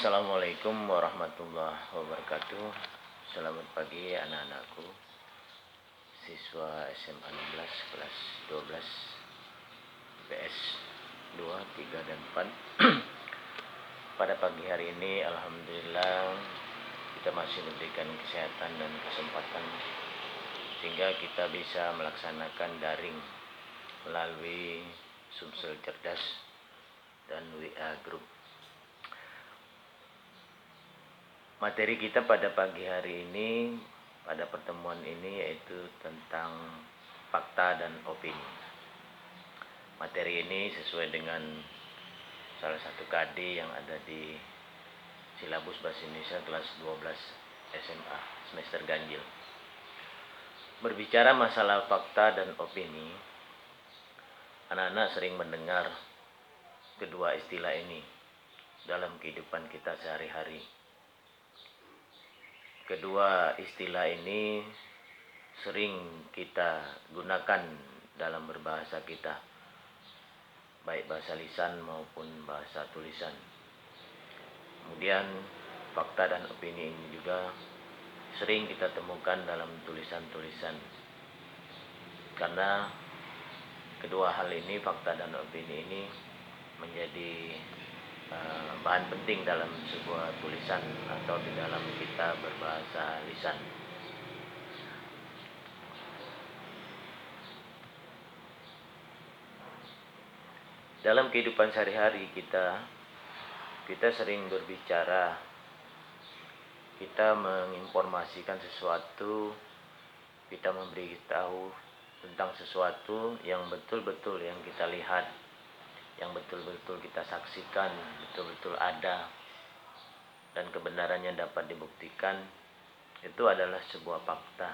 Assalamualaikum warahmatullahi wabarakatuh. Selamat pagi anak-anakku, siswa SMA 16 kelas 12 IPS 2, 3, dan 4. Pada pagi hari ini alhamdulillah kita masih diberikan kesehatan dan kesempatan sehingga kita bisa melaksanakan daring melalui Sumsel Cerdas dan WA Group. Materi kita pada pagi hari ini, pada pertemuan ini, yaitu tentang fakta dan opini. Materi ini sesuai dengan salah satu KD yang ada di silabus Bahasa Indonesia kelas 12 SMA semester ganjil. Berbicara masalah fakta dan opini, anak-anak sering mendengar kedua istilah ini dalam kehidupan kita sehari-hari. Kedua istilah ini sering kita gunakan dalam berbahasa kita, baik bahasa lisan maupun bahasa tulisan. Kemudian fakta dan opini ini juga sering kita temukan dalam tulisan-tulisan. Karena kedua hal ini, fakta dan opini ini, menjadi bahan penting dalam sebuah tulisan atau di dalam kita berbahasa lisan. Dalam kehidupan sehari-hari kita sering berbicara, kita menginformasikan sesuatu, kita memberitahu tentang sesuatu yang betul-betul yang kita lihat, yang betul-betul kita saksikan, betul-betul ada, dan kebenarannya dapat dibuktikan, itu adalah sebuah fakta.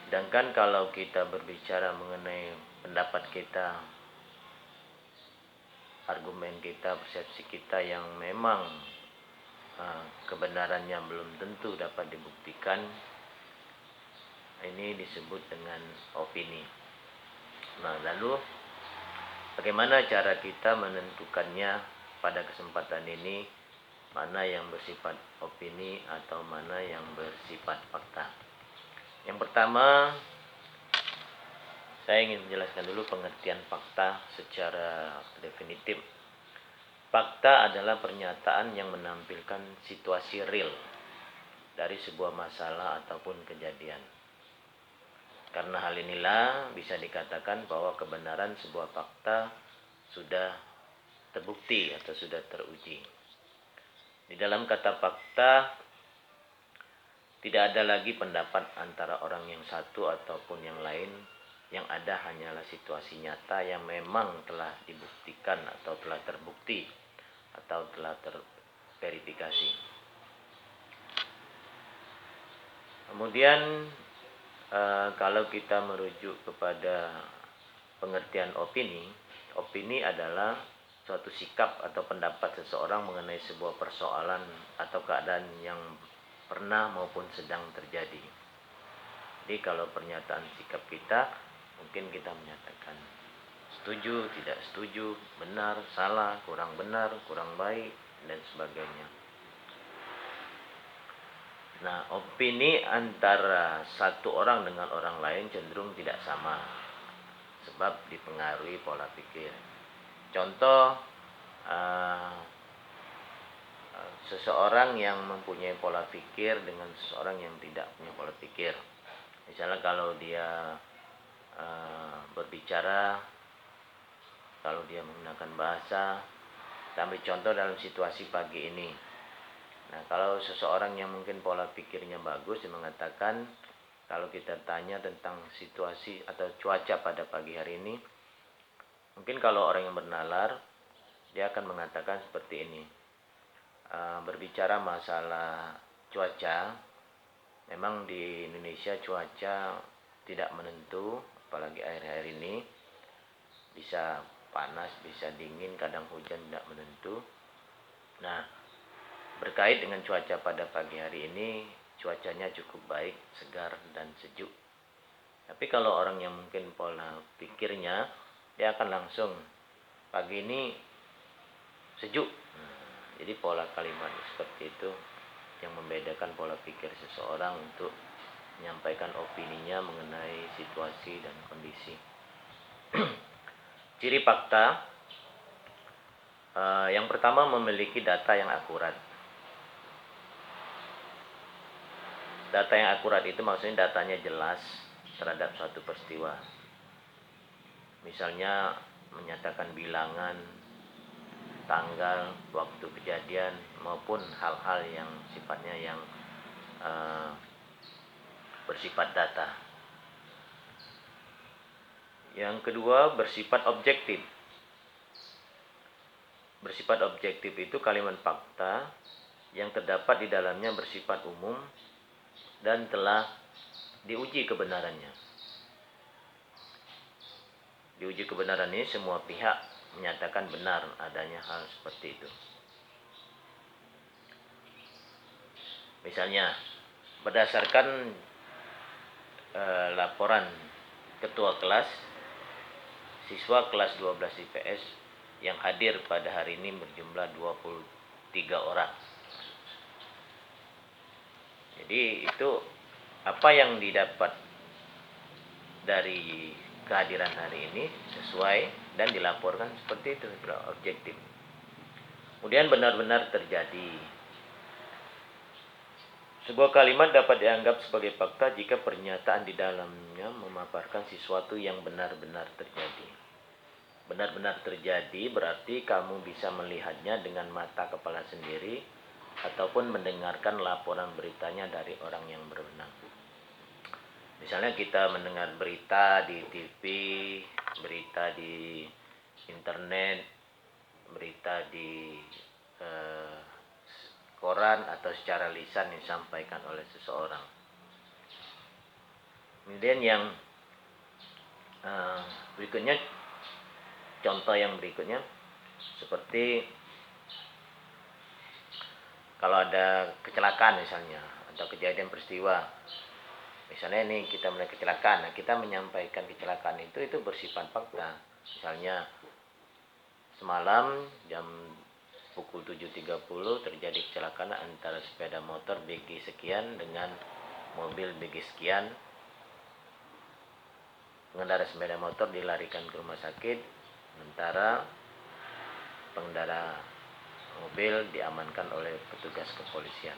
Sedangkan kalau kita berbicara mengenai pendapat kita, argumen kita, persepsi kita yang memang kebenarannya belum tentu dapat dibuktikan, ini disebut dengan opini. Nah, lalu bagaimana cara kita menentukannya pada kesempatan ini, mana yang bersifat opini atau mana yang bersifat fakta? Yang pertama, saya ingin menjelaskan dulu pengertian fakta secara definitif. Fakta adalah pernyataan yang menampilkan situasi real dari sebuah masalah ataupun kejadian. Karena hal inilah bisa dikatakan bahwa kebenaran sebuah fakta sudah terbukti atau sudah teruji. Di dalam kata fakta tidak ada lagi pendapat antara orang yang satu ataupun yang lain. Yang ada hanyalah situasi nyata yang memang telah dibuktikan atau telah terbukti atau telah terverifikasi. Kemudian kalau kita merujuk kepada pengertian opini, opini adalah suatu sikap atau pendapat seseorang mengenai sebuah persoalan atau keadaan yang pernah maupun sedang terjadi. Jadi kalau pernyataan sikap kita, mungkin kita menyatakan setuju, tidak setuju, benar, salah, kurang benar, kurang baik, dan sebagainya. Nah, opini antara satu orang dengan orang lain cenderung tidak sama, sebab dipengaruhi pola pikir. Contoh, seseorang yang mempunyai pola pikir dengan seseorang yang tidak punya pola pikir. Misalnya kalau dia berbicara, kalau dia menggunakan bahasa, kita ambil contoh dalam situasi pagi ini. Nah, kalau seseorang yang mungkin pola pikirnya bagus, dia mengatakan, kalau kita tanya tentang situasi atau cuaca pada pagi hari ini, mungkin kalau orang yang bernalar, dia akan mengatakan seperti ini. Berbicara masalah cuaca, memang di Indonesia cuaca tidak menentu, apalagi akhir-akhir ini. Bisa panas, bisa dingin, kadang hujan, tidak menentu. Nah, berkait dengan cuaca pada pagi hari ini, cuacanya cukup baik, segar, dan sejuk. Tapi kalau orang yang mungkin pola pikirnya, dia akan langsung, pagi ini sejuk. Jadi pola kalimat seperti itu yang membedakan pola pikir seseorang untuk menyampaikan opininya mengenai situasi dan kondisi. Ciri fakta, yang pertama memiliki data yang akurat. Data yang akurat itu maksudnya datanya jelas terhadap suatu peristiwa. Misalnya menyatakan bilangan, tanggal, waktu kejadian maupun hal-hal yang sifatnya yang bersifat data. Yang kedua, bersifat objektif. Bersifat objektif itu kalimat fakta yang terdapat di dalamnya bersifat umum dan telah diuji kebenarannya. Diuji kebenaran ini semua pihak menyatakan benar adanya hal seperti itu. Misalnya, berdasarkan laporan ketua kelas, siswa kelas 12 IPS yang hadir pada hari ini berjumlah 23 orang. Jadi itu apa yang didapat dari kehadiran hari ini sesuai dan dilaporkan seperti itu, objektif. Kemudian benar-benar terjadi. Sebuah kalimat dapat dianggap sebagai fakta jika pernyataan di dalamnya memaparkan sesuatu yang benar-benar terjadi. Benar-benar terjadi berarti kamu bisa melihatnya dengan mata kepala sendiri ataupun mendengarkan laporan beritanya dari orang yang berwenang. Misalnya kita mendengar berita di TV, berita di internet, berita di koran atau secara lisan disampaikan oleh seseorang. Kemudian yang berikutnya, contoh yang berikutnya seperti kalau ada kecelakaan misalnya atau kejadian peristiwa. Misalnya ini kita melihat kecelakaan, nah kita menyampaikan kecelakaan itu bersifat fakta. Misalnya semalam jam pukul 7.30 terjadi kecelakaan antara sepeda motor BG sekian dengan mobil BG sekian. Pengendara sepeda motor dilarikan ke rumah sakit, sementara pengendara mobil diamankan oleh petugas kepolisian.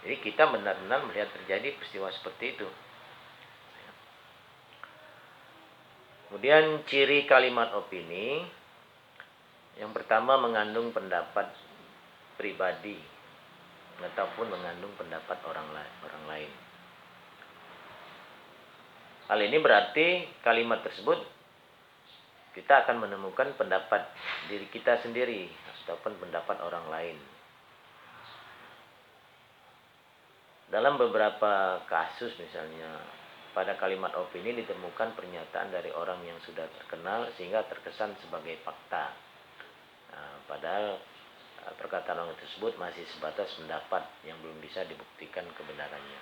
Jadi kita benar-benar melihat terjadi peristiwa seperti itu. Kemudian ciri kalimat opini, yang pertama mengandung pendapat pribadi ataupun mengandung pendapat orang lain. Hal ini berarti kalimat tersebut kita akan menemukan pendapat diri kita sendiri ataupun pendapat orang lain. Dalam beberapa kasus misalnya, pada kalimat opini ditemukan pernyataan dari orang yang sudah terkenal sehingga terkesan sebagai fakta. Padahal perkataan orang tersebut masih sebatas pendapat yang belum bisa dibuktikan kebenarannya.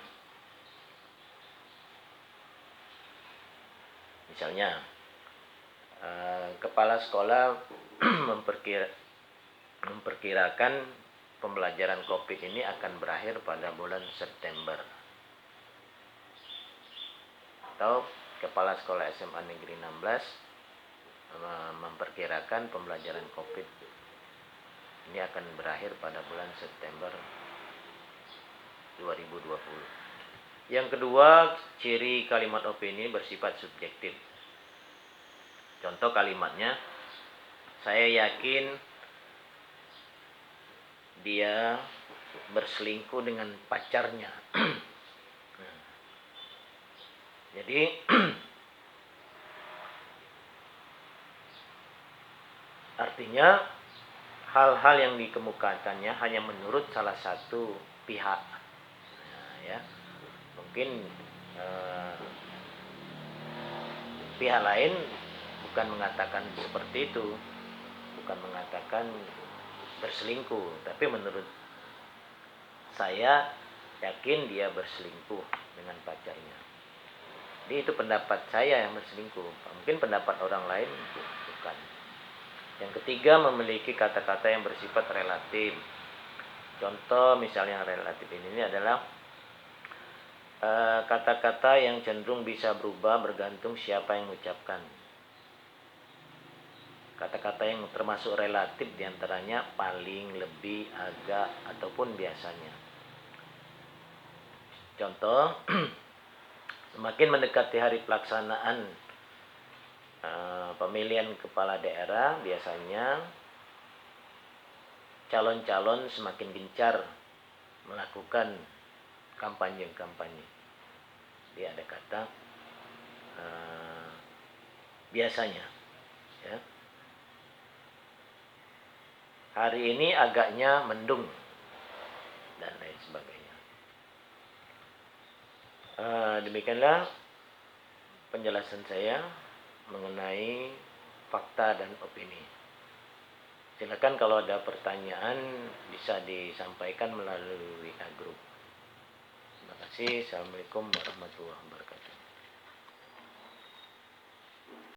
Misalnya, kepala sekolah memperkirakan pembelajaran COVID ini akan berakhir pada bulan September. Atau kepala sekolah SMA Negeri 16 memperkirakan pembelajaran COVID ini akan berakhir pada bulan September 2020. Yang kedua, ciri kalimat opini bersifat subjektif. Contoh kalimatnya, saya yakin dia berselingkuh dengan pacarnya. Jadi artinya hal-hal yang dikemukakannya hanya menurut salah satu pihak. Ya, mungkin pihak lain bukan mengatakan seperti itu, bukan mengatakan berselingkuh, tapi menurut saya yakin dia berselingkuh dengan pacarnya. Jadi itu pendapat saya yang berselingkuh, mungkin pendapat orang lain bukan. Yang ketiga, memiliki kata-kata yang bersifat relatif. Contoh misalnya yang relatif ini adalah kata-kata yang cenderung bisa berubah bergantung siapa yang mengucapkan. Kata-kata yang termasuk relatif diantaranya paling, lebih, agak, ataupun biasanya. Contoh, semakin mendekati hari pelaksanaan pemilihan kepala daerah, biasanya calon-calon semakin gencar melakukan kampanye-kampanye. Dia ada kata biasanya, ya. Hari ini agaknya mendung dan lain sebagainya. Demikianlah penjelasan saya mengenai fakta dan opini. Silakan kalau ada pertanyaan bisa disampaikan melalui WA Group. Terima kasih. Assalamualaikum warahmatullahi wabarakatuh.